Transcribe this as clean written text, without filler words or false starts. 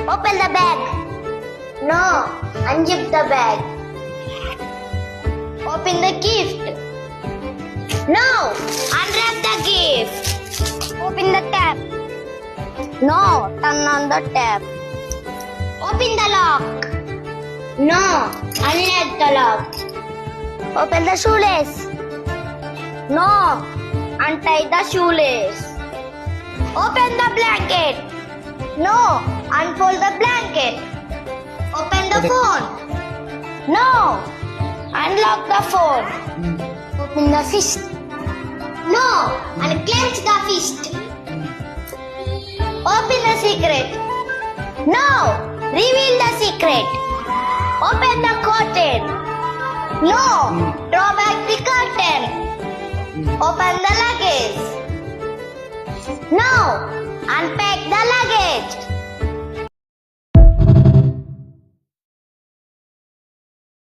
Open the bag. No, unzip the bag. Open the gift. No, unwrap the gift. Open the tap. No, turn on the tap. Open the lock. No, unlock the lock. Open the shoelace. No, untie the shoelace. Open the blanket. No, unfold the blanket. Open the phone. No, unlock the phone. Open the fist. No, unclench the fist. Open the secret. No, reveal the secret. Open the curtain. No, draw back the curtain. Open the luggage. No, unpack the luggage.